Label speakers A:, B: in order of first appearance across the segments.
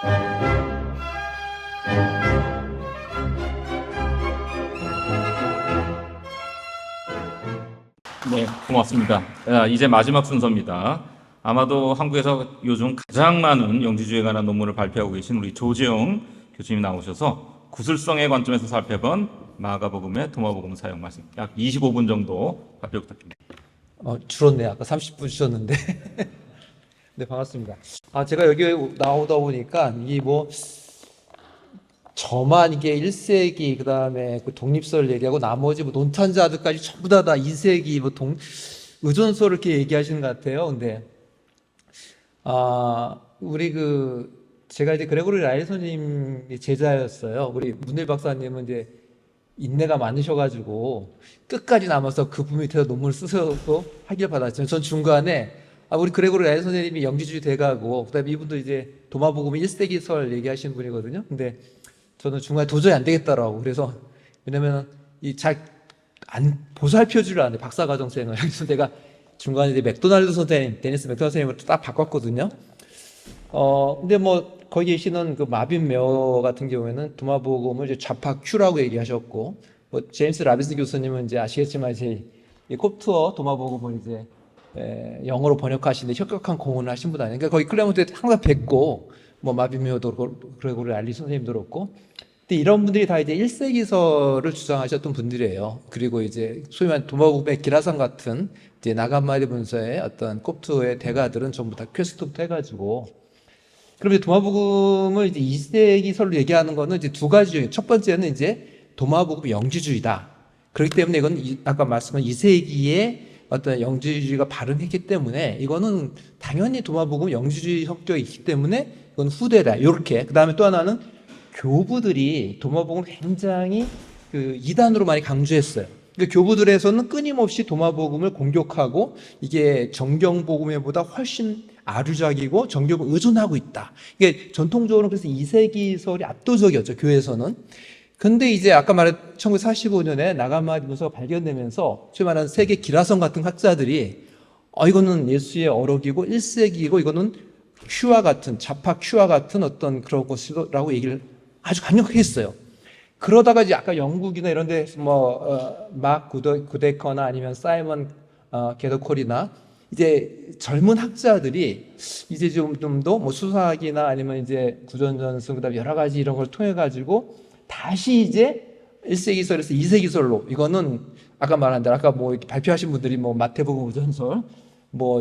A: 네, 고맙습니다. 이제 마지막 순서입니다. 아마도 한국에서 요즘 가장 많은 영지주의에 관한 논문을 발표하고 계신 우리 조재용 교수님이 나오셔서 구술성의 관점에서 살펴본 마가복음의 도마복음 사용 말씀 약 25분 정도 발표 부탁드립니다.
B: 줄었네. 아까 30분 주셨는데. 네, 반갑습니다. 제가 여기 나오다 보니까 이게 저만 이게 1세기, 그 다음에 그 독립설 얘기하고 나머지 논탄자들까지 전부 다 2세기 의존설 이렇게 얘기하시는 것 같아요. 근데, 제가 이제 그레고리 라일 선생님이 제자였어요. 우리 문일 박사님은 이제 인내가 많으셔가지고 끝까지 남아서 그분 밑에서 논문을 쓰셔서 하길 받았죠. 전 중간에 우리 그레고리 라일 선생님이 영지주의 대가고, 그 다음에 이분도 이제 도마복음 1세기 설 얘기하시는 분이거든요. 근데 저는 중간에 도저히 안 되겠더라고. 그래서, 왜냐면, 보살펴주를 안 해, 박사과정생을. 그래서 내가 중간에 이제 맥도날드 선생님, 데니스 맥도날드 선생님을 딱 바꿨거든요. 근데 거기 계시는 그 마빈 메어 같은 경우에는 도마복음을 이제 좌파 Q라고 얘기하셨고, 제임스 라빈스 교수님은 이제 아시겠지만, 이제 이 콥트어 도마복음을 이제 영어로 번역하시는데 혁혁한 공헌을 하신 분 아니에요. 그러니까 거기 클레몬트에 항상 뵙고, 마빈 메어도 그리고 알리 선생님도 그렇고, 근데 이런 분들이 다 이제 1세기설을 주장하셨던 분들이에요. 그리고 이제 소위 말하는 도마복음의 기라상 같은 이제 나간마리 문서의 어떤 콥트의 대가들은 전부 다 퀘스트부터 해가지고, 그럼 이제 도마복음을 이제 2세기설로 얘기하는 거는 이제 두 가지예요. 첫 번째는 이제 도마복음 영지주의다. 그렇기 때문에 이건 아까 말씀한 2세기에 어떤 영지주의가 발흥했기 때문에 이거는 당연히 도마복음 영지주의 성격이 있기 때문에 이건 후대다. 이렇게. 그 다음에 또 하나는 교부들이 도마복음을 굉장히 이단으로 많이 강조했어요. 그러니까 교부들에서는 끊임없이 도마복음을 공격하고 이게 정경복음에보다 훨씬 아류작이고 정경복음을 의존하고 있다. 이게 전통적으로 그래서 2세기설이 압도적이었죠, 교회에서는. 근데 이제 아까 말한 1945년에 나가마리 문서가 발견되면서 소위 말하는 세계 기라성 같은 학자들이 이거는 예수의 어록이고 1세기이고 이거는 Q와 같은 좌파 Q와 같은 어떤 그런 것이라고 얘기를 아주 강력하게 했어요. 그러다가 이제 아까 영국이나 이런 데서 막 구데커나 아니면 사이먼 게더콜이나 이제 젊은 학자들이 이제 좀 더 수사학이나 아니면 이제 구전전승 그다음에 여러 가지 이런 걸 통해 가지고 다시 이제 1세기설에서 2세기설로 이거는 아까 말한 대로 아까 이렇게 발표하신 분들이 마태복음 의존설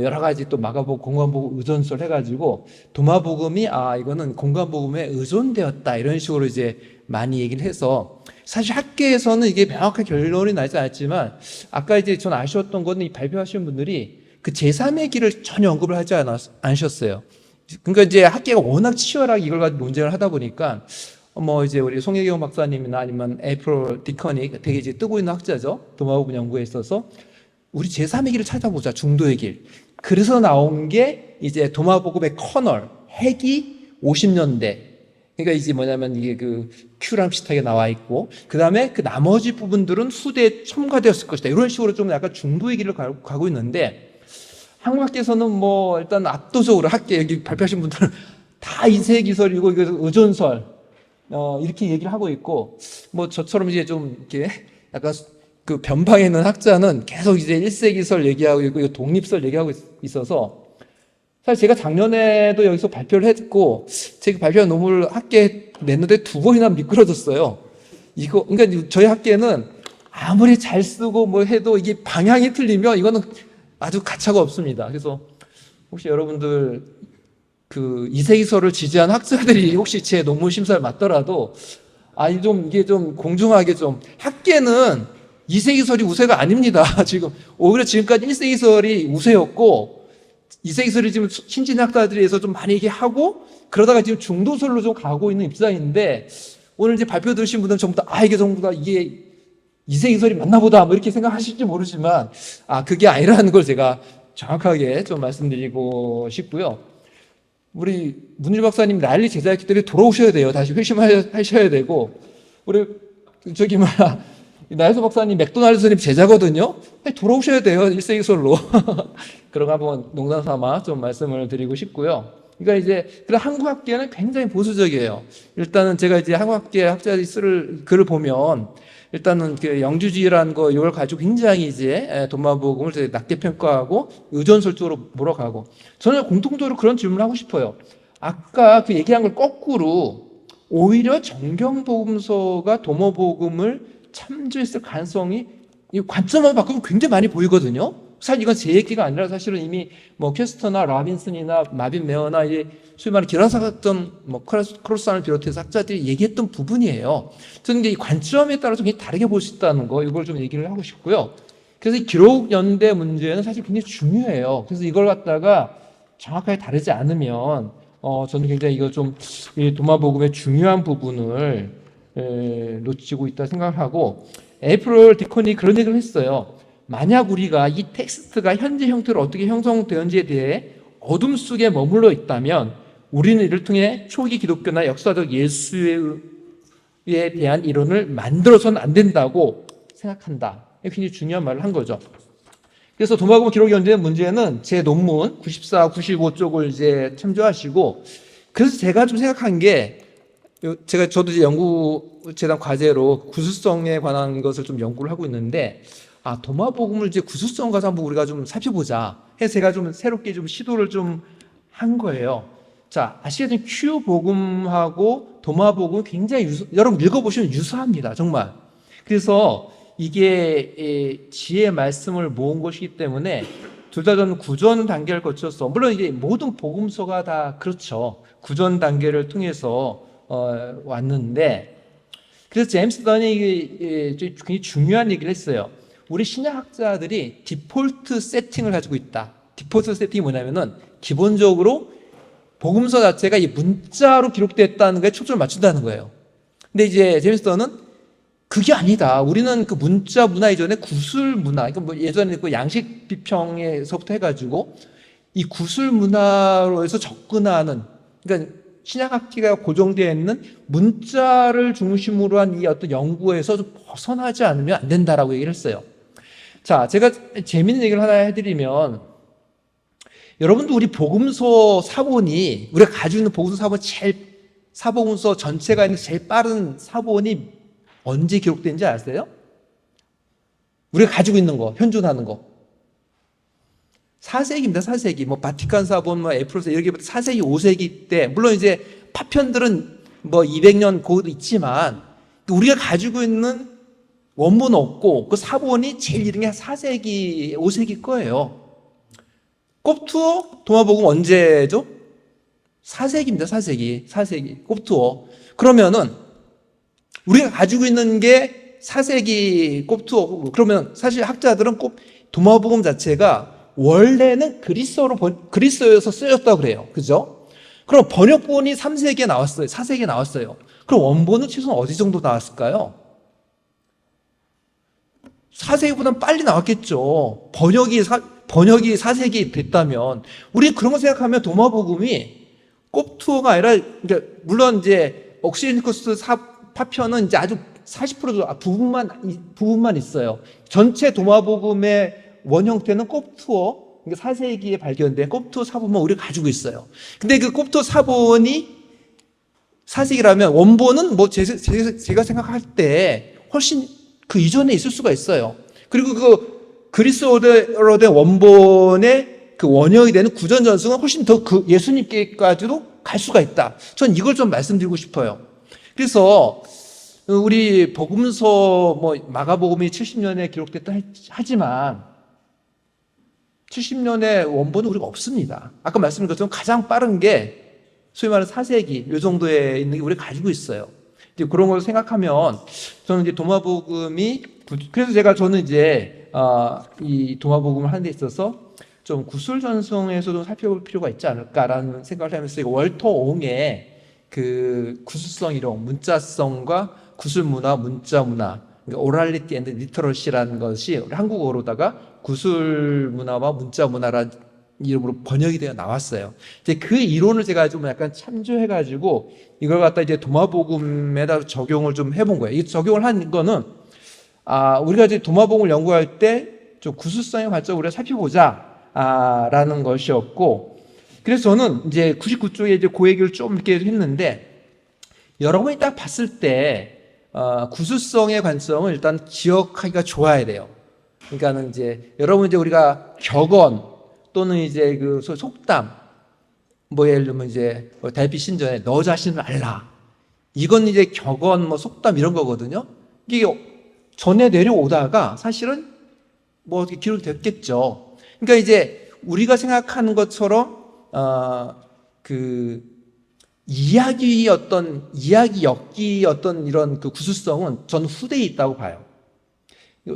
B: 여러 가지 또 마가복음 공관복음 의존설 해가지고 도마복음이 이거는 공관복음에 의존되었다 이런 식으로 이제 많이 얘기를 해서 사실 학계에서는 이게 명확한 결론이 나지 않았지만 아까 이제 전 아쉬웠던 거는 이 발표하신 분들이 그 제3의 길을 전혀 언급을 하지 않으셨어요. 그러니까 이제 학계가 워낙 치열하게 이걸 가지고 논쟁을 하다 보니까 이제 우리 송혜경 박사님이나 아니면 에이프릴 디커니 되게 이제 뜨고 있는 학자죠. 도마복음 연구에 있어서 우리 제3의 길을 찾아보자, 중도의 길. 그래서 나온 게 이제 도마복음의 커널, 핵이 50년대. 그러니까 이제 뭐냐면 이게 큐랑 비슷하게 나와 있고, 그 다음에 그 나머지 부분들은 후대에 첨가되었을 것이다. 이런 식으로 좀 약간 중도의 길을 가고 있는데, 한국 학계에서는 일단 압도적으로 여기 발표하신 분들은 다 2세기설이고, 이거 의존설, 이렇게 얘기를 하고 있고, 저처럼 이제 좀 이렇게 약간 그 변방에 있는 학자는 계속 이제 1세기설 얘기하고 있고 독립설 얘기하고 있어서 사실 제가 작년에도 여기서 발표를 했고 제가 발표한 논문을 학계에 냈는데 2번이나 미끄러졌어요. 그러니까 저희 학계는 아무리 잘 쓰고 해도 이게 방향이 틀리면 이거는 아주 가차가 없습니다. 그래서 혹시 여러분들 그 2세기설을 지지한 학자들이 혹시 제 논문 심사를 맡더라도 이게 좀 공정하게 좀 학계는 2세기설이 우세가 아닙니다. 오히려 지금까지 1세기설이 우세였고, 2세기설이 지금 신진학자들에서 좀 많이 얘기하고, 그러다가 지금 중도설로 좀 가고 있는 입장인데, 오늘 이제 발표 들으신 분들은 전부 다, 이게 전부 다 이게 2세기설이 맞나 보다, 이렇게 생각하실지 모르지만, 그게 아니라는 걸 제가 정확하게 좀 말씀드리고 싶고요. 우리 문일 박사님 라일리 제자였기 때문에 돌아오셔야 돼요. 다시 회심하셔야 되고, 우리, 나혜수 박사님 맥도날드 선생님 제자거든요. 돌아오셔야 돼요. 1세기설로. 그런 거 한번 농담 삼아 좀 말씀을 드리고 싶고요. 그러니까 이제 그런 한국학계는 굉장히 보수적이에요. 일단은 제가 이제 한국학계 학자들이 쓸 글을 보면 일단은 그 영주주의라는 거 이걸 가지고 굉장히 이제 도마복음을 되게 낮게 평가하고 의존설 쪽으로 몰아가고 저는 공통적으로 그런 질문을 하고 싶어요. 아까 그 얘기한 걸 거꾸로 오히려 정경복음서가 도마복음을 참조했을 가능성이 이 관점만 바꾸면 굉장히 많이 보이거든요. 사실 이건 제 얘기가 아니라 사실은 이미 뭐 캐스터나 라빈슨이나 마빈 메어나 이제 소위 말하는 기라사건 뭐 크로스안을 비롯해서 학자들이 얘기했던 부분이에요. 저는 이제 이 관점에 따라서 굉장히 다르게 볼 수 있다는 거 이걸 좀 얘기를 하고 싶고요. 그래서 이 기록 연대 문제는 사실 굉장히 중요해요. 그래서 이걸 갖다가 정확하게 다르지 않으면 저는 굉장히 이거 좀 이 도마복음의 중요한 부분을 놓치고 있다 생각을 하고 에이프릴 디콘이 그런 얘기를 했어요. 만약 우리가 이 텍스트가 현재 형태로 어떻게 형성되었는지에 대해 어둠 속에 머물러 있다면 우리는 이를 통해 초기 기독교나 역사적 예수에 대한 이론을 만들어서는 안 된다고 생각한다. 굉장히 중요한 말을 한 거죠. 그래서 도마복음 기록 연대 문제는 제 논문 94, 95쪽을 이제 참조하시고 그래서 제가 좀 생각한 게 저도 이제 연구재단 과제로 구술성에 관한 것을 좀 연구를 하고 있는데 도마복음을 이제 구술성 가서 한번 우리가 좀 살펴보자 해서 제가 좀 새롭게 좀 시도를 좀 한 거예요. 자, 아시겠지만 큐 복음하고 도마복음 굉장히 여러분 읽어보시면 유사합니다. 정말. 그래서 이게 지혜의 말씀을 모은 것이기 때문에 둘 다 저는 구전 단계를 거쳐서 물론 이제 모든 복음서가 다 그렇죠. 구전 단계를 통해서 왔는데 그래서 제임스 던이 굉장히 중요한 얘기를 했어요. 우리 신약학자들이 디폴트 세팅을 가지고 있다. 디폴트 세팅이 뭐냐면은 기본적으로 복음서 자체가 이 문자로 기록됐다는 거에 초점을 맞춘다는 거예요. 근데 이제 제임스 던은 그게 아니다. 우리는 그 문자 문화 이전에 구술 문화, 그러니까 뭐 예전에 그 양식 비평에서부터 해가지고 이 구술 문화로 해서 접근하는, 그러니까 신약학기가 고정되어 있는 문자를 중심으로 한 이 어떤 연구에서 좀 벗어나지 않으면 안 된다라고 얘기를 했어요. 자, 제가 재밌는 얘기를 하나 해드리면, 여러분도 우리 복음서 사본이, 우리가 가지고 있는 복음서 사본 사복음서 전체가 있는 제일 빠른 사본이 언제 기록된지 아세요? 우리가 가지고 있는 거, 현존하는 거. 4세기입니다, 4세기. 뭐, 바티칸 사본, 뭐, 에프로스, 이렇게 4세기, 5세기 때, 물론 이제 파편들은 뭐 200년 고도 있지만, 우리가 가지고 있는 원본 없고, 그 사본이 제일 이른 게 4세기, 5세기 거예요. 꼽투어, 도마복음 언제죠? 4세기입니다, 4세기. 꼽투어. 그러면은, 우리가 가지고 있는 게 4세기 꼽투어. 그러면 사실 학자들은 도마복음 자체가 원래는 그리스어에서 쓰였다고 그래요. 그죠? 그럼 번역본이 3세기에 나왔어요. 4세기에 나왔어요. 그럼 원본은 최소한 어디 정도 나왔을까요? 4세기보다는 빨리 나왔겠죠. 번역이 4세기 됐다면. 우리 그런 거 생각하면 도마복음이 꼽투어가 아니라, 그러니까 물론 이제 옥시니쿠스 파편은 이제 아주 40% 부분만 있어요. 전체 도마복음의 원 형태는 꼽투어, 그러니까 4세기에 발견된 꼽투어 사본만 우리가 가지고 있어요. 근데 그 꼽투어 사본이 4세기라면 원본은 뭐 제가 생각할 때 훨씬 그 이전에 있을 수가 있어요. 그리고 그 그리스어로 된 원본의 그 원형이 되는 구전 전승은 훨씬 더 그 예수님께까지도 갈 수가 있다. 전 이걸 좀 말씀드리고 싶어요. 그래서 우리 복음서 뭐 마가복음이 70년에 기록됐다 하지만 70년의 원본은 우리가 없습니다. 아까 말씀드린 것처럼 가장 빠른 게 소위 말하는 4세기 이 정도에 있는 게 우리가 가지고 있어요. 이제 그런 걸 생각하면 저는 이제 도마복음이 그래서 저는 이제 이 도마복음을 하는 데 있어서 좀 구술 전송에서 좀 살펴볼 필요가 있지 않을까라는 생각을 하면서 월터 옹의 그 구술성 이론, 문자성과 구술 문화, 문자 문화, 그러니까 오랄리티 앤드 리터러시라는 것이 한국어로다가 구술 문화와 문자 문화라는 이름으로 번역이 되어 나왔어요. 이제 그 이론을 제가 좀 약간 참조해가지고 이걸 갖다 이제 도마복음에다 적용을 좀 해본 거예요. 이 적용을 한 거는 우리가 이제 도마복음을 연구할 때 좀 구술성의 관점을 우리가 살펴보자 라는 것이었고, 그래서 저는 이제 99쪽에 이제 그 얘기를 좀 이렇게 했는데, 여러분이 딱 봤을 때 구술성의 관점을 일단 기억하기가 좋아야 돼요. 그러니까는 이제 여러분 이제 우리가 격언 또는 이제 그 속담, 뭐 예를 들면 이제 달빛 신전에 너 자신을 알라, 이건 이제 격언 뭐 속담 이런 거거든요. 이게 전해 내려오다가 사실은 뭐 어떻게 기록됐겠죠. 그러니까 이제 우리가 생각하는 것처럼 그 이야기 엮기 어떤 이런 그 구술성은 전 후대에 있다고 봐요.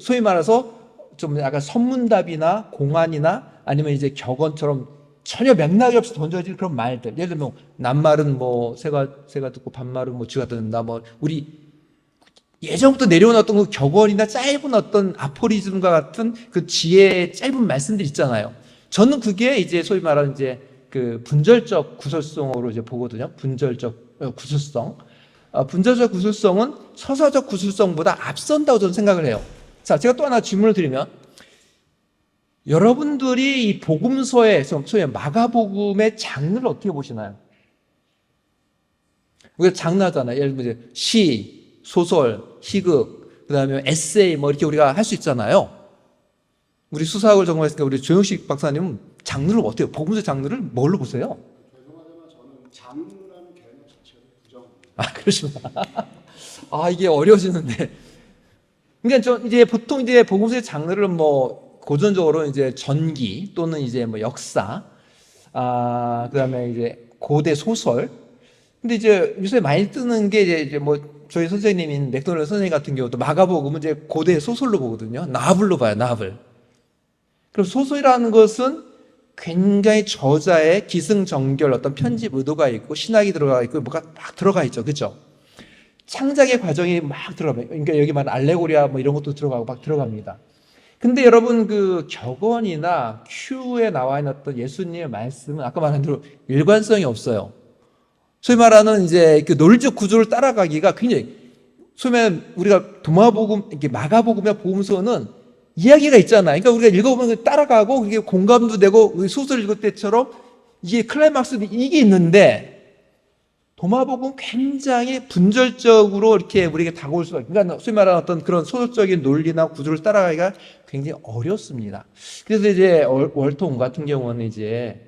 B: 소위 말해서 좀 약간 선문답이나 공안이나 아니면 이제 격언처럼 전혀 맥락이 없이 던져질 그런 말들. 예를 들면 낱말은 뭐 새가 듣고 반말은 뭐 쥐가 듣는다. 뭐 우리 예전부터 내려온 어떤 그 격언이나 짧은 어떤 아포리즘과 같은 그 지혜의 짧은 말씀들 있잖아요. 저는 그게 이제 소위 말하는 이제 그 분절적 구술성으로 이제 보거든요. 분절적 구술성. 분절적 구술성은 서사적 구술성보다 앞선다고 저는 생각을 해요. 자, 제가 또 하나 질문을 드리면, 여러분들이 이 복음서의, 소위 마가복음의 장르를 어떻게 보시나요? 우리가 장르 하잖아요. 예를 들면 이제 시, 소설, 희극, 그 다음에 에세이 뭐 이렇게 우리가 할 수 있잖아요. 우리 수사학을 전공했으니까 우리 조영식 박사님은 장르를 어때요? 복음서 장르를 뭘로 보세요?
C: 죄송하지만 저는 장르라는 개념 자체를 부정합니다.
B: 그러시구나. 이게 어려워지는데. 그러니까 저 이제 보통 이제 복음서의 장르를 뭐 고전적으로 이제 전기 또는 이제 뭐 역사, 그다음에 이제 고대 소설. 근데 이제 요새 많이 뜨는 게 이제 뭐 저희 선생님인 맥도날드 선생님 같은 경우도 마가복음은 이제 고대 소설로 보거든요. 나블로 봐요, 나블. 그럼 소설이라는 것은 굉장히 저자의 기승전결 어떤 편집 의도가 있고 신학이 들어가 있고 뭐가 막 들어가 있죠, 그렇죠? 창작의 과정이 막 들어가요. 그러니까 여기 말하는 알레고리아 뭐 이런 것도 들어가고 막 들어갑니다. 근데 여러분 그 격언이나 큐에 나와 있는 어떤 예수님의 말씀은 아까 말한 대로 일관성이 없어요. 소위 말하는 이제 그 논리적 구조를 따라가기가 굉장히, 소위 말하는 우리가 도마복음, 이렇게 마가복음이나 복음서는 이야기가 있잖아요. 그러니까 우리가 읽어보면 따라가고 그게 공감도 되고 소설 읽을 때처럼 이게 클라이막스 이게 있는데, 도마복음 굉장히 분절적으로 이렇게 우리에게 다가올 수가 있어요. 그러니까 소위 말하는 어떤 그런 소설적인 논리나 구조를 따라가기가 굉장히 어렵습니다. 그래서 이제 월통 같은 경우는 이제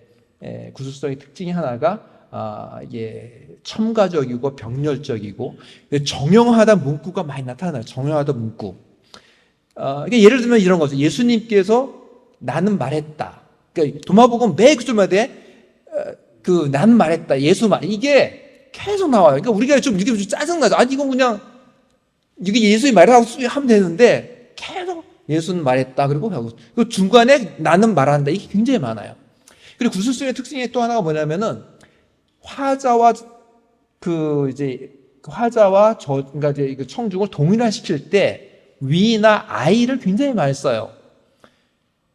B: 구술성의 특징이 하나가 이게 첨가적이고 병렬적이고 정형화된 문구가 많이 나타나요. 정형화된 문구. 그러니까 예를 들면 이런 거죠. 예수님께서 나는 말했다. 그러니까 도마복음 매 구절마다 그 나는 말했다. 예수 말 이게 계속 나와요. 그러니까 우리가 좀 이게 좀 짜증나죠. 아니 이건 그냥 이게 예수의 말이라고 하면 되는데 계속 예수는 말했다. 그리고 하고 그 중간에 나는 말한다. 이게 굉장히 많아요. 그리고 구술성의 특징이 또 하나가 뭐냐면은 화자와 그러니까 이제 그 청중을 동일화시킬 때 위나 아이를 굉장히 많이 써요.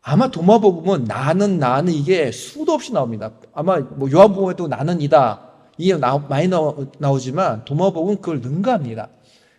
B: 아마 도마복음은 나는 이게 수도 없이 나옵니다. 아마 뭐 요한복음에도 나는이다. 이게 많이 나오지만 도마복음은 그걸 능가합니다.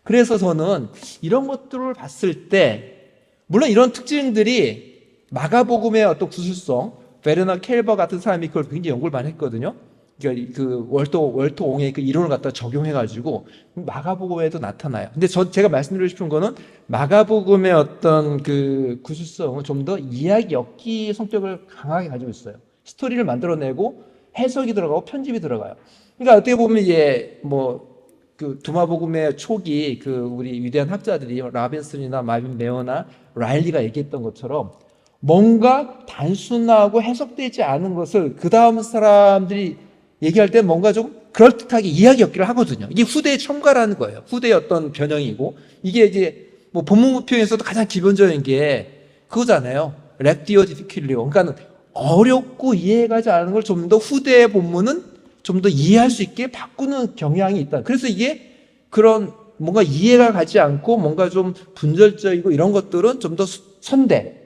B: 그래서 저는 이런 것들을 봤을 때, 물론 이런 특징들이 마가복음의 어떤 구술성, 베르나 켈버 같은 사람이 그걸 굉장히 연구를 많이 했거든요. 그러니까 그 월토옹의 그 이론을 갖다 적용해가지고 마가복음에도 나타나요. 근데 제가 말씀드리고 싶은 거는 마가복음의 어떤 그 구술성은 좀 더 이야기 엮기 성격을 강하게 가지고 있어요. 스토리를 만들어내고 해석이 들어가고 편집이 들어가요. 그러니까 어떻게 보면 이제 뭐 그 도마복음의 초기 그 우리 위대한 학자들이 라빈슨이나 마빈 메어나 라일리가 얘기했던 것처럼 뭔가 단순하고 해석되지 않은 것을 그 다음 사람들이 얘기할 때 뭔가 좀 그럴듯하게 이야기 엮기를 하거든요. 이게 후대의 첨가라는 거예요. 후대의 어떤 변형이고, 이게 이제 뭐 본문표에서도 가장 기본적인 게 그거잖아요. 렉디오 디피킬리오. 그러니까 어렵고 이해가지 않은 걸 좀 더 후대의 본문은 좀 더 이해할 수 있게 바꾸는 경향이 있다. 그래서 이게 그런 뭔가 이해가 가지 않고 뭔가 좀 분절적이고 이런 것들은 좀 더 선대.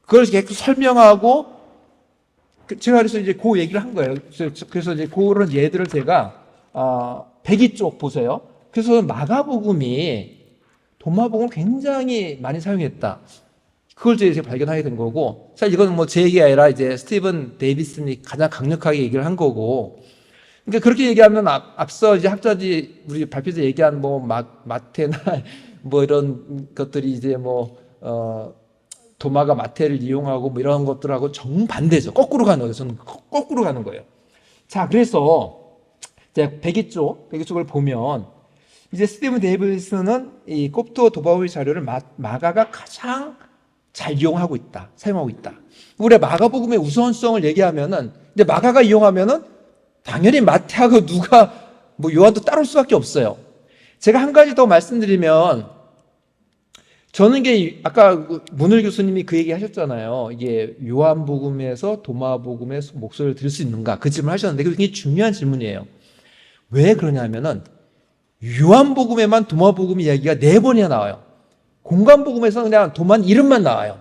B: 그걸 계속 설명하고, 제가 그래서 이제 그 얘기를 한 거예요. 그래서 이제 그런 예들을 제가, 백이 쪽 보세요. 그래서 마가복음이 도마복음을 굉장히 많이 사용했다. 그걸 이제 발견하게 된 거고, 사실 이거는 뭐 제 얘기가 아니라 이제 스티븐 데이비슨이 가장 강력하게 얘기를 한 거고, 그러니까 그렇게 얘기하면 앞서 이제 학자들이 우리 발표에서 얘기한 뭐 마태나 뭐 이런 것들이 이제 뭐 도마가 마태를 이용하고 뭐 이런 것들하고 정반대죠. 거꾸로 가는 거예요. 저는 거꾸로 가는 거예요. 자, 그래서 이제 백이쪽을 보면 이제 스티븐 데이비스는 이 꼽토 도바오의 자료를 마가가 가장 잘 이용하고 있다, 사용하고 있다. 우리 마가복음의 우선성을 얘기하면은 이제 마가가 이용하면은 당연히 마태하고 누가 뭐 요한도 따를 수밖에 없어요. 제가 한 가지 더 말씀드리면, 저는 이게 아까 문을 교수님이 그 얘기 하셨잖아요. 이게 요한복음에서 도마복음의 목소리를 들을 수 있는가, 그 질문을 하셨는데 그게 중요한 질문이에요. 왜 그러냐면은 요한복음에만 도마복음 이야기가 4번이나 나와요. 공관복음에서는 그냥 도마는 이름만 나와요.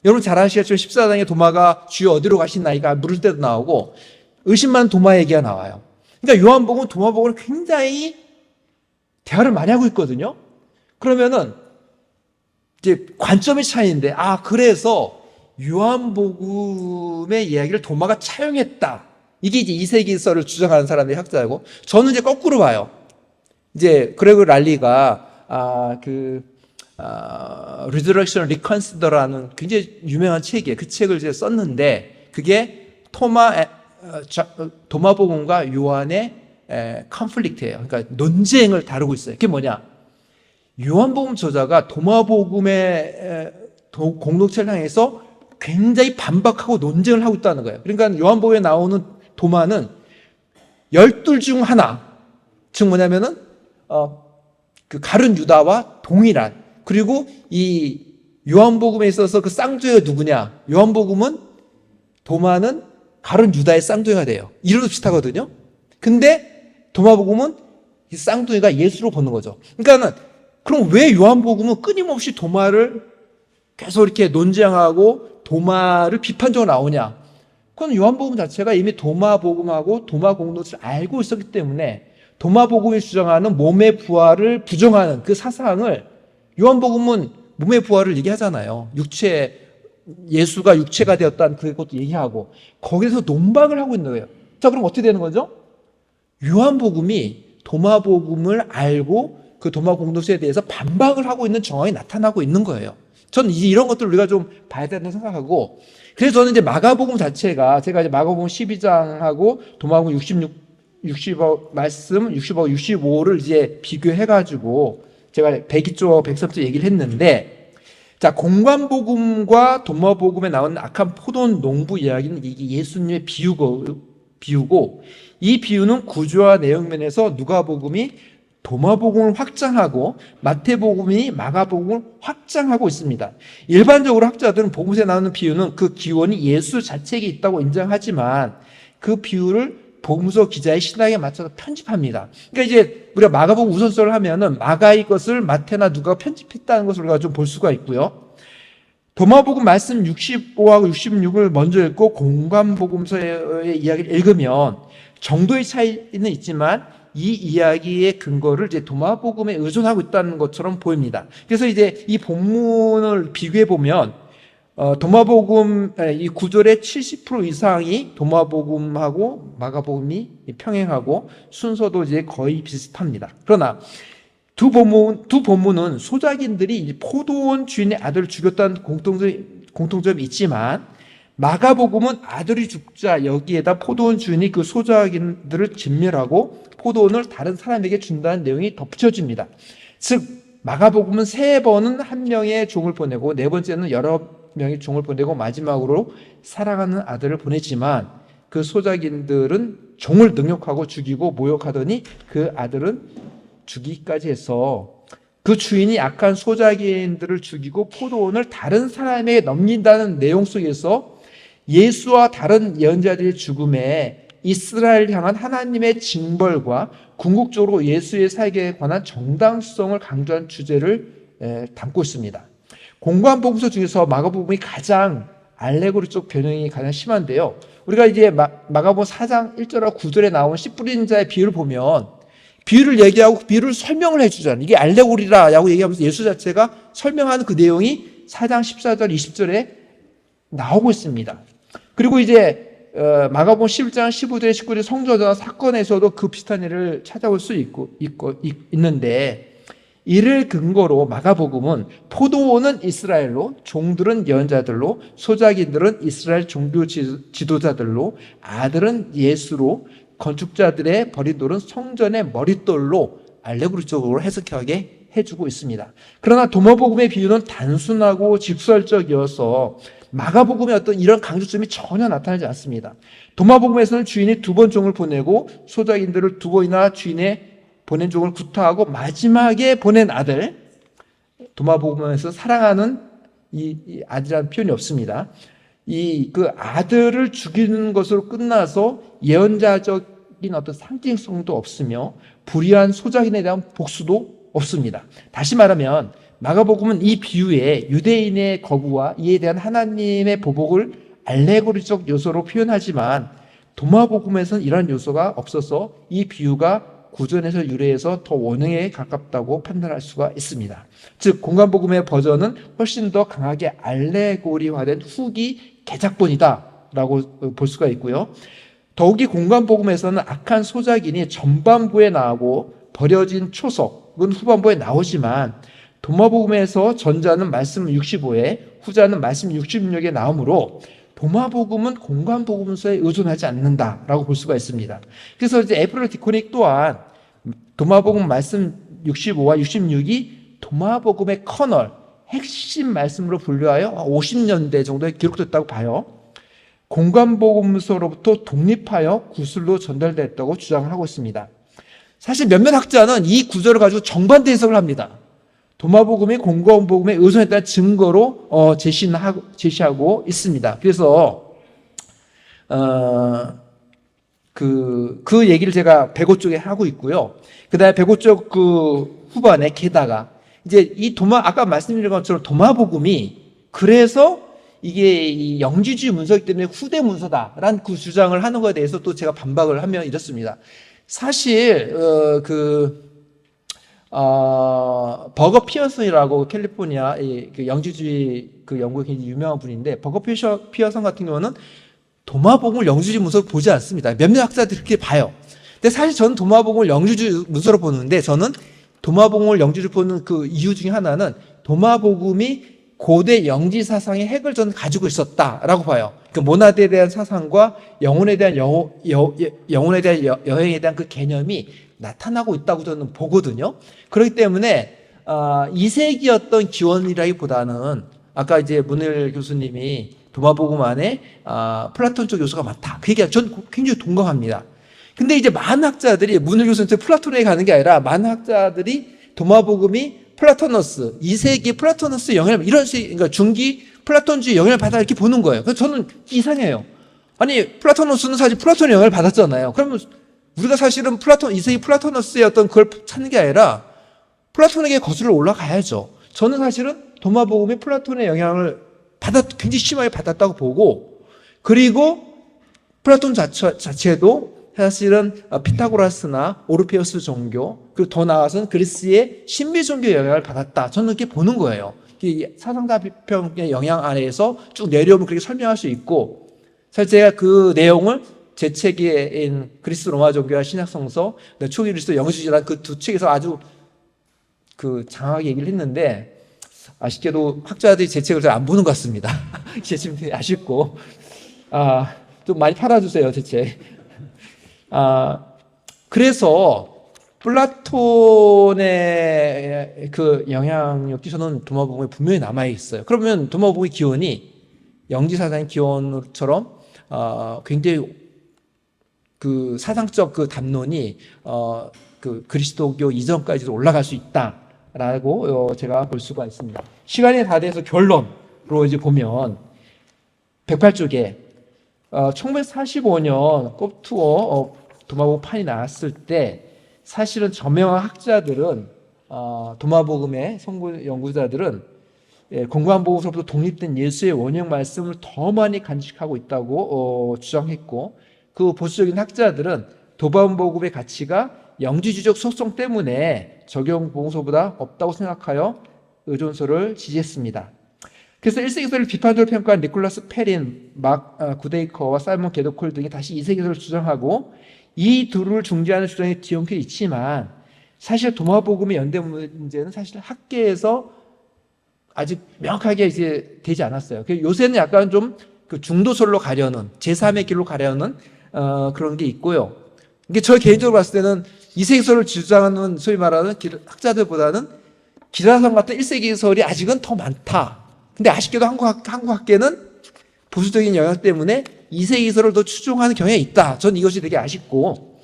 B: 여러분 잘 아시겠죠? 14장에 도마가 주여 어디로 가시나이까 물을 때도 나오고 의심 많은 도마 얘기가 나와요. 그러니까 요한복음은 도마복음을 굉장히 대화를 많이 하고 있거든요. 그러면은 이제 관점의 차이인데, 그래서 요한복음의 이야기를 도마가 차용했다. 이게 이제 2세기서를 주장하는 사람들이 학자고, 저는 이제 거꾸로 봐요. 이제 그레고 랄리가 Resurrection Reconsider라는 굉장히 유명한 책이에요. 그 책을 이제 썼는데 그게 도마복음과 요한의 컨플릭트예요. 그러니까 논쟁을 다루고 있어요. 그게 뭐냐? 요한복음 저자가 도마복음의 공동체를 향해서 굉장히 반박하고 논쟁을 하고 있다는 거예요. 그러니까 요한복음에 나오는 도마는 12 중 하나, 즉 뭐냐면은 그 가룟 유다와 동일한, 그리고 이 요한복음에 있어서 그 쌍둥이가 누구냐? 요한복음은 도마는 가룟 유다의 쌍둥이가 돼요. 이름도 비슷하거든요. 근데 도마복음은 이 쌍둥이가 예수로 보는 거죠. 그러니까는 그럼 왜 요한복음은 끊임없이 도마를 계속 이렇게 논쟁하고 도마를 비판적으로 나오냐? 그건 요한복음 자체가 이미 도마복음하고 도마 공동체를 알고 있었기 때문에 도마복음이 주장하는 몸의 부활을 부정하는 그 사상을, 요한복음은 몸의 부활을 얘기하잖아요. 예수가 육체가 되었다는 그것도 얘기하고 거기서 논박을 하고 있는 거예요. 자, 그럼 어떻게 되는 거죠? 요한복음이 도마복음을 알고 그 도마 공동체에 대해서 반박을 하고 있는 정황이 나타나고 있는 거예요. 저는 이런 것들을 우리가 좀 봐야 된다고 생각하고, 그래서 저는 이제 마가복음 자체가, 제가 이제 마가복음 12장하고 도마복음 65 말씀 65를 이제 비교해가지고 제가 102조 103조 얘기를 했는데, 자, 공관복음과 도마복음에 나오는 악한 포도원 농부 이야기는 이게 예수님의 비유고 이 비유는 구조와 내용 면에서 누가복음이 도마복음을 확장하고 마태복음이 마가복음을 확장하고 있습니다. 일반적으로 학자들은 복음서에 나오는 비유는 그 기원이 예수 자체에 있다고 인정하지만 그 비유를 복음서 기자의 신학에 맞춰서 편집합니다. 그러니까 이제 우리가 마가복음 우선서를 하면은 마가의 것을 마태나 누가가 편집했다는 것을 우리가 좀 볼 수가 있고요. 도마복음 말씀 65하고 66을 먼저 읽고 공관복음서의 이야기를 읽으면 정도의 차이는 있지만 이 이야기의 근거를 이제 도마복음에 의존하고 있다는 것처럼 보입니다. 그래서 이제 이 본문을 비교해 보면 도마복음 이 구절의 70% 이상이 도마복음하고 마가복음이 평행하고 순서도 이제 거의 비슷합니다. 그러나 두 본문은 소작인들이 포도원 주인의 아들을 죽였다는 공통점이 있지만 마가복음은 아들이 죽자 여기에다 포도원 주인이 그 소작인들을 진멸하고 포도원을 다른 사람에게 준다는 내용이 덧붙여집니다. 즉 마가복음은 3번은 한 명의 종을 보내고 4번째는 여러 명의 종을 보내고 마지막으로 사랑하는 아들을 보내지만 그 소작인들은 종을 능욕하고 죽이고 모욕하더니 그 아들은 죽이기까지 해서 그 주인이 악한 소작인들을 죽이고 포도원을 다른 사람에게 넘긴다는 내용 속에서 예수와 다른 예언자들의 죽음에 이스라엘 향한 하나님의 징벌과 궁극적으로 예수의 사역에 관한 정당성을 강조한 주제를 담고 있습니다. 공관복음서 중에서 마가복음이 가장 알레고리적 변형이 가장 심한데요. 우리가 이제 마가복음 4장 1절과 9절에 나온 씨 뿌리는 자의 비유를 보면 비유를 얘기하고 비유를 설명을 해주잖아요. 이게 알레고리라고 얘기하면서 예수 자체가 설명하는 그 내용이 4장 14절 20절에 나오고 있습니다. 그리고 이제 마가복음 11장 15절 19절 성전전 사건에서도 그 비슷한 일을 찾아볼 수 있는데, 이를 근거로 마가복음은 포도원은 이스라엘로, 종들은 예언자들로, 소작인들은 이스라엘 종교 지도자들로, 아들은 예수로, 건축자들의 버릿돌은 성전의 머릿돌로 알레고리적으로 해석하게 해주고 있습니다. 그러나 도마복음의 비유는 단순하고 직설적이어서 마가복음의 어떤 이런 강조점이 전혀 나타나지 않습니다. 도마복음에서는 주인이 2번 종을 보내고 소작인들을 2번이나 주인의 보낸 종을 구타하고 마지막에 보낸 아들, 도마복음에서 사랑하는 이 아들이라는 표현이 없습니다. 그 아들을 죽이는 것으로 끝나서 예언자적인 어떤 상징성도 없으며 불의한 소작인에 대한 복수도 없습니다. 다시 말하면 마가복음은 이 비유에 유대인의 거부와 이에 대한 하나님의 보복을 알레고리적 요소로 표현하지만 도마복음에서는 이러한 요소가 없어서 이 비유가 구전에서 유래해서 더 원형에 가깝다고 판단할 수가 있습니다. 즉 공관복음의 버전은 훨씬 더 강하게 알레고리화된 후기 개작본이다라고 볼 수가 있고요. 더욱이 공관복음에서는 악한 소작인이 전반부에 나오고 버려진 초석은 후반부에 나오지만 도마복음에서 전자는 말씀 65에 후자는 말씀 66에 나오므로 도마복음은 공관복음서에 의존하지 않는다라고 볼 수가 있습니다. 그래서 이제 에프로 디코닉 또한 도마복음 말씀 65와 66이 도마복음의 커널, 핵심 말씀으로 분류하여 50년대 정도에 기록됐다고 봐요. 공관복음서로부터 독립하여 구술로 전달됐다고 주장을 하고 있습니다. 사실 몇몇 학자는 이 구절을 가지고 정반대 해석을 합니다. 도마복음이 공관복음에 의존했다는 증거로 제시하고 있습니다. 그래서 그 얘기를 제가 105 쪽에 하고 있고요. 그다음에 105 쪽 그 후반에 게다가 이제 아까 말씀드린 것처럼 도마복음이 그래서 이게 이 영지주의 문서이기 때문에 후대 문서다라는 그 주장을 하는 것에 대해서 또 제가 반박을 하면 이렇습니다. 사실 버거 피어슨이라고 캘리포니아 그 영지주의 그 연구가 굉장히 유명한 분인데, 버거 피어슨 같은 경우는 도마복음을 영지주의 문서로 보지 않습니다. 몇몇 학자들이 그렇게 봐요. 근데 사실 저는 도마복음을 영지주의 문서로 보는데, 저는 도마복음을 영지주의 보는 그 이유 중에 하나는 도마복음이 고대 영지 사상의 핵을 저는 가지고 있었다라고 봐요. 그 모나드에 대한 사상과 영혼에 대한 여행에 대한 그 개념이 나타나고 있다고 저는 보거든요. 그렇기 때문에 2세기였던 기원이라기보다는 아까 이제 문일 교수님이 도마복음 안에 플라톤적 요소가 많다, 그 얘기가 전 굉장히 동감합니다. 근데 이제 많은 학자들이, 문일 교수한테 플라톤에 가는 게 아니라 많은 학자들이 도마복음이 플라토너스, 2세기 플라토너스 영향을, 그러니까 중기 플라톤주의 영향을 받아 이렇게 보는 거예요. 그래서 저는 이상해요. 아니, 플라토너스는 사실 플라톤의 영향을 받았잖아요. 그러면 우리가 사실은 2세기 플라토너스의 어떤 그걸 찾는 게 아니라 플라톤에게 거슬러 올라가야죠. 저는 사실은 도마복음이 플라톤의 영향을 굉장히 심하게 받았다고 보고, 그리고 플라톤 자체도 사실은 피타고라스나 오르페우스 종교, 그리고 더 나아가서는 그리스의 신비 종교 영향을 받았다, 저는 그렇게 보는 거예요. 사상자 비평의 영향 안에서 쭉 내려오면 그렇게 설명할 수 있고, 사실 제가 그 내용을 제 책인 그리스 로마 종교와 신약성서, 초기 그리스도 영지주의라는 그 두 책에서 아주 장하게 얘기를 했는데, 아쉽게도 학자들이 제 책을 잘 안 보는 것 같습니다. 제 책 되게 아쉽고, 좀 많이 팔아주세요, 제 책. 그래서 플라톤의 그 영향력이 저는 도마복음에 분명히 남아 있어요. 그러면 도마복음의 기원이 영지사상의 기원처럼 굉장히 그 사상적 그 담론이 그 그리스도교 이전까지도 올라갈 수 있다라고 제가 볼 수가 있습니다. 시간이 다 돼서 결론으로 이제 보면 108쪽에 1945년 꼽투어 도마복음 판이 나왔을 때 사실은 저명한 학자들은 도마복음의 성구 연구자들은 공관복음서부터 독립된 예수의 원형 말씀을 더 많이 간직하고 있다고 주장했고, 그 보수적인 학자들은 도마복음의 가치가 영지주의적 속성 때문에 적용 복음서보다 없다고 생각하여 의존서를 지지했습니다. 그래서 1세기설을 비판적으로 평가한 니콜라스 페린, 막 구데이커와 사이먼 게도콜 등이 다시 2세기설을 주장하고 이 둘을 중재하는 주장이 뒤엉켜 있지만 사실 도마복음의 연대 문제는 사실 학계에서 아직 명확하게 이제 되지 않았어요. 요새는 약간 좀 그 중도설로 가려는 제3의 길로 가려는 그런 게 있고요. 이게 저 개인적으로 봤을 때는 2세기설을 주장하는 소위 말하는 학자들보다는 기라성 같은 1세기설이 아직은 더 많다. 근데 아쉽게도 한국 학계는 보수적인 영향 때문에 2세기설을 더 추종하는 경향이 있다. 저는 이것이 되게 아쉽고.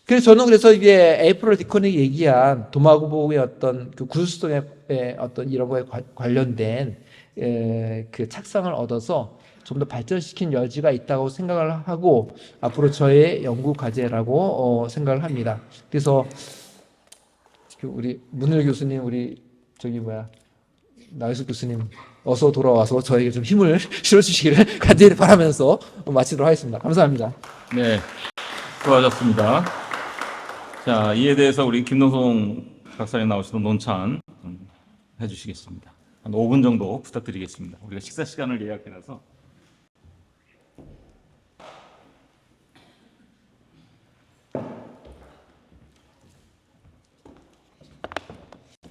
B: 그래서 저는 이게 에이프릴 디코닉이 얘기한 도마복음의 어떤 그 구술성의 어떤 이런 거에 관련된 그 착상을 얻어서 좀 더 발전시킨 여지가 있다고 생각을 하고 앞으로 저의 연구 과제라고 생각을 합니다. 그래서 우리 문일 교수님, 우리 나유수 교수님 어서 돌아와서 저에게 좀 힘을 실어주시기를 간절히 바라면서 마치도록 하겠습니다. 감사합니다.
A: 네, 수고하셨습니다. 자, 이에 대해서 우리 김노송 박사님 나오시던 논찬 해주시겠습니다. 한 5분 정도 부탁드리겠습니다. 우리가 식사 시간을 예약해놔서.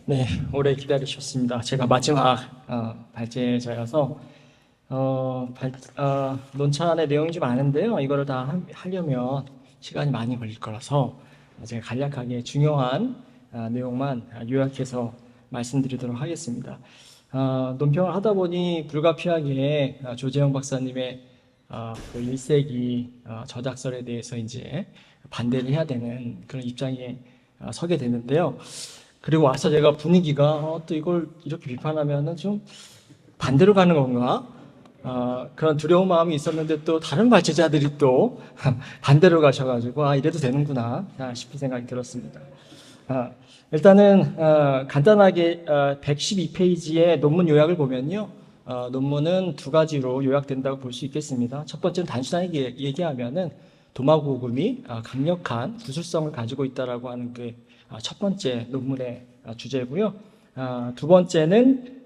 D: 네, 오래 기다리셨습니다. 제가 마지막 발제자여서 논찬의 내용이 좀 많은데요. 이거를 다 하려면 시간이 많이 걸릴 거라서 제가 간략하게 중요한 내용만 요약해서 말씀드리도록 하겠습니다. 논평을 하다 보니 불가피하게 조재영 박사님의 그 1세기 저작설에 대해서 이제 반대를 해야 되는 그런 입장에 서게 되는데요. 그리고 와서 제가 분위기가 또 이걸 이렇게 비판하면은 좀 반대로 가는 건가? 그런 두려운 마음이 있었는데 또 다른 발제자들이 또 반대로 가셔가지고 이래도 되는구나 싶은 생각이 들었습니다. 일단은 간단하게 112페이지의 논문 요약을 보면요. 논문은 두 가지로 요약된다고 볼 수 있겠습니다. 첫 번째는 단순하게 얘기하면은 도마복음이 강력한 구술성을 가지고 있다라고 하는 그 첫 번째 논문의 주제고요. 두 번째는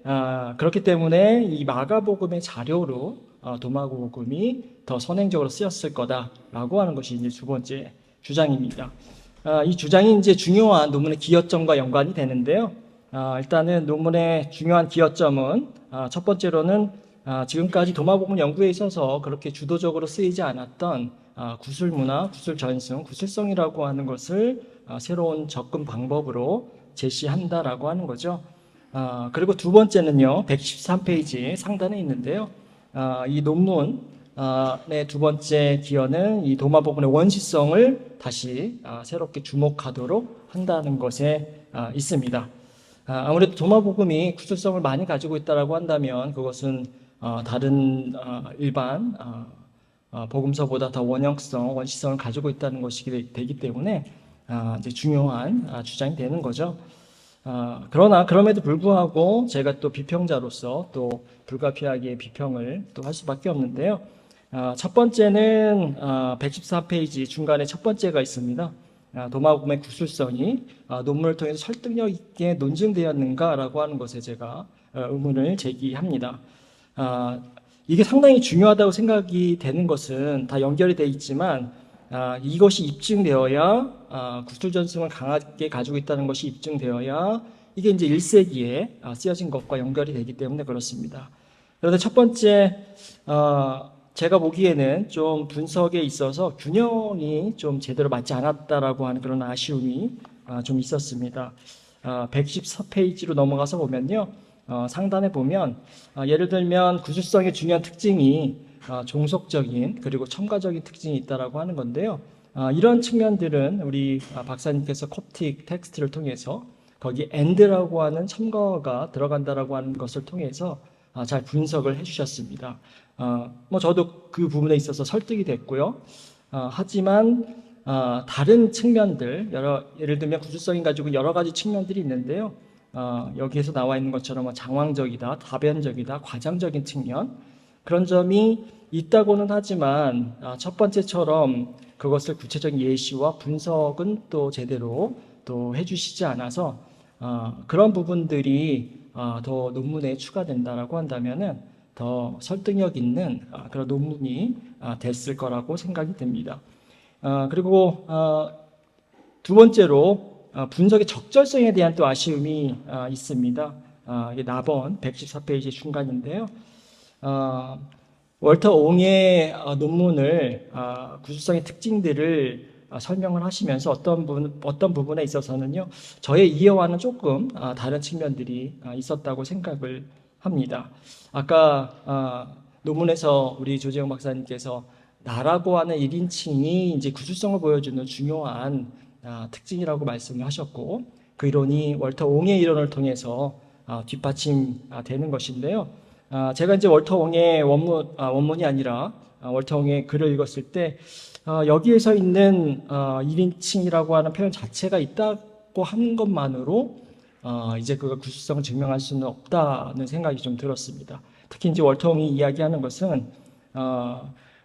D: 그렇기 때문에 이 마가복음의 자료로 도마복음이 더 선행적으로 쓰였을 거다라고 하는 것이 이제 두 번째 주장입니다. 이 주장이 이제 중요한 논문의 기여점과 연관이 되는데요. 일단은 논문의 중요한 기여점은 첫 번째로는 지금까지 도마복음 연구에 있어서 그렇게 주도적으로 쓰이지 않았던 구술문화, 구술전승, 구술성이라고 하는 것을 새로운 접근 방법으로 제시한다라고 하는 거죠. 그리고 두 번째는요, 113페이지 상단에 있는데요. 이 논문의 두 번째 기여는 이 도마복음의 원시성을 다시 새롭게 주목하도록 한다는 것에 있습니다. 아무래도 도마복음이 구술성을 많이 가지고 있다라고 한다면 그것은 다른 일반 복음서보다 더 원형성, 원시성을 가지고 있다는 것이 되기 때문에 이제 중요한 주장이 되는 거죠. 그러나 그럼에도 불구하고 제가 또 비평자로서 또 불가피하게 비평을 또 할 수밖에 없는데요. 첫 번째는 114페이지 중간에 첫 번째가 있습니다. 도마복음의 구술성이 논문을 통해서 설득력 있게 논증되었는가라고 하는 것에 제가 의문을 제기합니다. 이게 상당히 중요하다고 생각이 되는 것은 다 연결이 되어 있지만 이것이 입증되어야 구술전승을 강하게 가지고 있다는 것이 입증되어야 이게 이제 1세기에 쓰여진 것과 연결이 되기 때문에 그렇습니다. 그런데 첫 번째 제가 보기에는 좀 분석에 있어서 균형이 좀 제대로 맞지 않았다라고 하는 그런 아쉬움이 좀 있었습니다. 114페이지로 넘어가서 보면요. 상단에 보면 예를 들면 구술성의 중요한 특징이 종속적인 그리고 첨가적인 특징이 있다라고 하는 건데요. 이런 측면들은 우리 박사님께서 콥틱 텍스트를 통해서 거기 and라고 하는 첨가가 들어간다라고 하는 것을 통해서 잘 분석을 해주셨습니다. 저도 그 부분에 있어서 설득이 됐고요. 하지만 다른 측면들, 예를 들면 구술성이 가지고 여러 가지 측면들이 있는데요. 여기에서 나와 있는 것처럼 장황적이다, 다변적이다, 과장적인 측면 그런 점이 있다고는 하지만 첫 번째처럼 그것을 구체적인 예시와 분석은 또 제대로 또 해주시지 않아서 그런 부분들이 더 논문에 추가된다라고 한다면은 더 설득력 있는 그런 논문이 됐을 거라고 생각이 듭니다. 그리고 두 번째로 분석의 적절성에 대한 또 아쉬움이 있습니다. 이게 나번 114페이지 중간인데요. 월터 옹의 논문을 구술성의 특징들을 설명을 하시면서 어떤 부분에 있어서는요, 저의 이해와는 조금 다른 측면들이 있었다고 생각을 합니다. 아까 논문에서 우리 조재용 박사님께서 나라고 하는 1인칭이 이제 구술성을 보여주는 중요한 특징이라고 말씀을 하셨고, 그 이론이 월터 옹의 이론을 통해서 뒷받침되는 것인데요. 제가 이제 월터 옹의 원문이 아니라 월터 옹의 글을 읽었을 때 여기에서 있는 1인칭이라고 하는 표현 자체가 있다고 하는 것만으로 이제 그가 구술성을 증명할 수는 없다는 생각이 좀 들었습니다. 특히 이제 월터 옹이 이야기하는 것은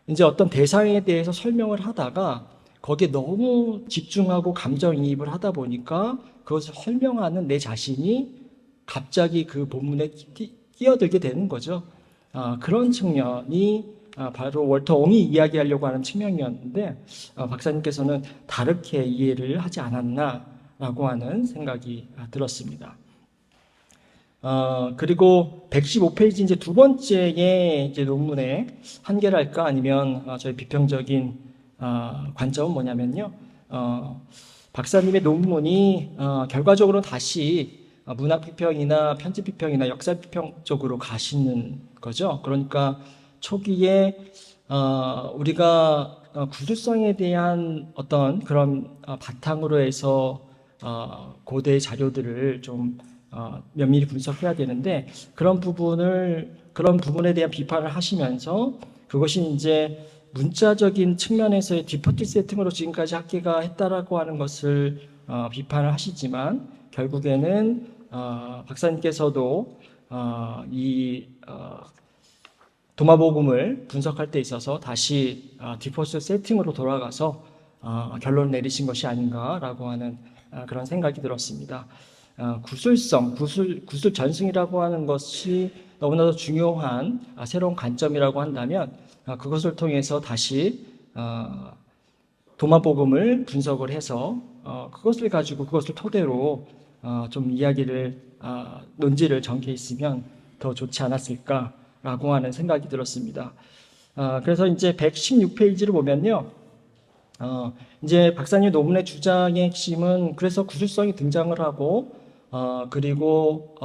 D: 이제 어떤 대상에 대해서 설명을 하다가 거기에 너무 집중하고 감정이입을 하다 보니까 그것을 설명하는 내 자신이 갑자기 그 본문에 끼어들게 되는 거죠. 그런 측면이 바로 월터 옹이 이야기하려고 하는 측면이었는데 박사님께서는 다르게 이해를 하지 않았나라고 하는 생각이 들었습니다. 그리고 115페이지 이제 두 번째의 이제 논문의 한계랄까 아니면 저희 비평적인 관점은 뭐냐면요. 박사님의 논문이 결과적으로는 다시 문학 비평이나 편집 비평이나 역사 비평 쪽으로 가시는 거죠. 그러니까 초기에 우리가 구술성에 대한 어떤 그런 바탕으로 해서 고대 자료들을 좀 면밀히 분석해야 되는데 그런 부분에 대한 비판을 하시면서 그것이 이제 문자적인 측면에서의 디포트 세팅으로 지금까지 학계가 했다라고 하는 것을 비판을 하시지만 결국에는 박사님께서도 이 도마복음을 분석할 때 있어서 다시 디포트 세팅으로 돌아가서 결론을 내리신 것이 아닌가라고 하는 그런 생각이 들었습니다. 구술성, 구술 전승이라고 하는 것이 너무나도 중요한 새로운 관점이라고 한다면 그것을 통해서 다시 도마복음을 분석을 해서 그것을 가지고 그것을 토대로 좀 논지를 전개 있으면 더 좋지 않았을까라고 하는 생각이 들었습니다. 그래서 이제 116페이지를 보면요. 이제 박사님 논문의 주장의 핵심은 그래서 구술성이 등장을 하고 그리고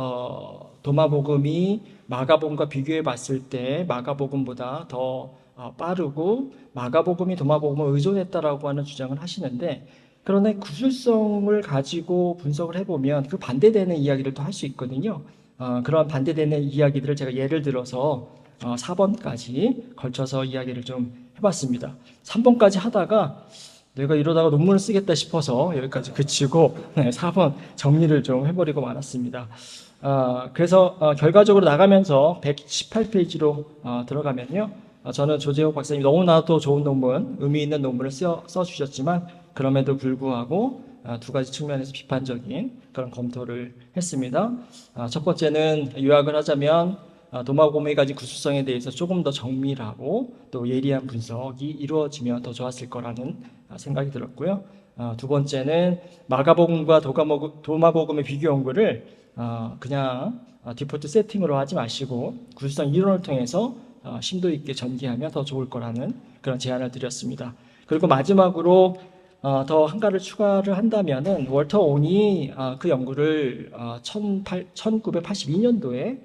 D: 도마복음이 마가복음과 비교해 봤을 때 마가복음보다 더 빠르고 마가복음이 도마복음을 의존했다라고 하는 주장을 하시는데 그러나 구술성을 가지고 분석을 해보면 그 반대되는 이야기를 또 할 수 있거든요. 그런 반대되는 이야기들을 제가 예를 들어서 4번까지 걸쳐서 이야기를 좀 해봤습니다. 3번까지 하다가 내가 이러다가 논문을 쓰겠다 싶어서 여기까지 그치고 4번 정리를 좀 해버리고 말았습니다. 그래서 결과적으로 나가면서 118페이지로 들어가면요. 저는 조재욱 박사님 너무나도 좋은 논문, 의미 있는 논문을 써주셨지만 그럼에도 불구하고 두 가지 측면에서 비판적인 그런 검토를 했습니다. 첫 번째는 요약을 하자면 도마복음이 가진 구술성에 대해서 조금 더 정밀하고 또 예리한 분석이 이루어지면 더 좋았을 거라는 생각이 들었고요. 두 번째는 마가복음과 도마복음의 비교 연구를 그냥 디폴트 세팅으로 하지 마시고 구술성 이론을 통해서 심도 있게 전개하면 더 좋을 거라는 그런 제안을 드렸습니다. 그리고 마지막으로 더 한 가지를 추가를 한다면은 월터 옹이 그 연구를 1982년도에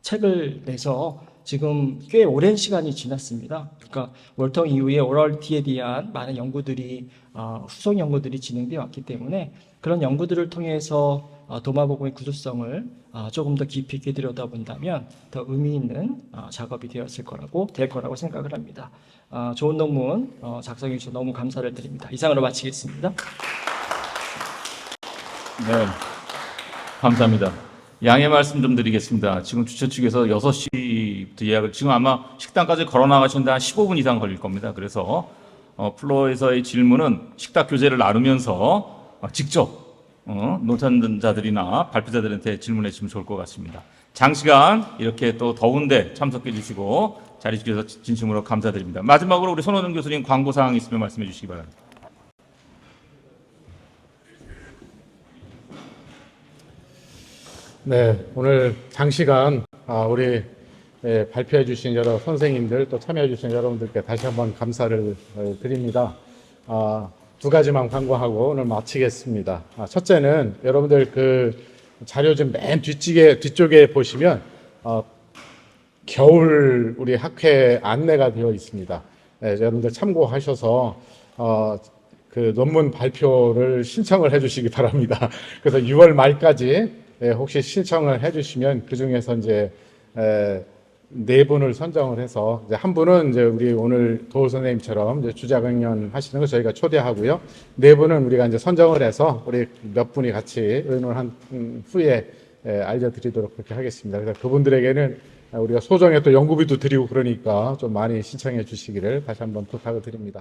D: 책을 내서 지금 꽤 오랜 시간이 지났습니다. 그러니까 월터 옹 이후에 오럴티에 대한 많은 연구들이 후속 연구들이 진행되어 왔기 때문에 그런 연구들을 통해서 도마복음의 구술성을 조금 더 깊이 있게 들여다본다면 더 의미 있는 작업이 될 거라고 생각을 합니다. 좋은 논문 작성해 주셔서 너무 감사를 드립니다. 이상으로 마치겠습니다.
A: 네, 감사합니다. 양해 말씀 좀 드리겠습니다. 지금 주최 측에서 6시부터 예약을 지금 아마 식당까지 걸어 나가시는데 한 15분 이상 걸릴 겁니다. 그래서 플로어에서의 질문은 식탁 교재를 나누면서 직접 논찬자들이나 발표자들한테 질문해 주시면 좋을 것 같습니다. 장시간 이렇게 또 더운데 참석해 주시고 자리해 주셔서 진심으로 감사드립니다. 마지막으로 우리 손호정 교수님 광고 사항 있으면 말씀해 주시기 바랍니다.
E: 네, 오늘 장시간 우리 발표해 주신 여러 선생님들 또 참여해 주신 여러분들께 다시 한번 감사를 드립니다. 두 가지만 광고하고 오늘 마치겠습니다. 첫째는 여러분들 그 자료 좀 맨 뒤쪽에 보시면 겨울 우리 학회 안내가 되어 있습니다. 여러분들 참고하셔서 그 논문 발표를 신청을 해주시기 바랍니다. 그래서 6월 말까지 혹시 신청을 해주시면 그 중에서 이제 네 분을 선정을 해서 이제 한 분은 이제 우리 오늘 도우 선생님처럼 이제 주자강연 하시는 거 저희가 초대하고요. 네 분은 우리가 이제 선정을 해서 우리 몇 분이 같이 의논한 후에 알려드리도록 그렇게 하겠습니다. 그래서 그분들에게는 우리가 소정의 또 연구비도 드리고 그러니까 좀 많이 신청해 주시기를 다시 한번 부탁을 드립니다.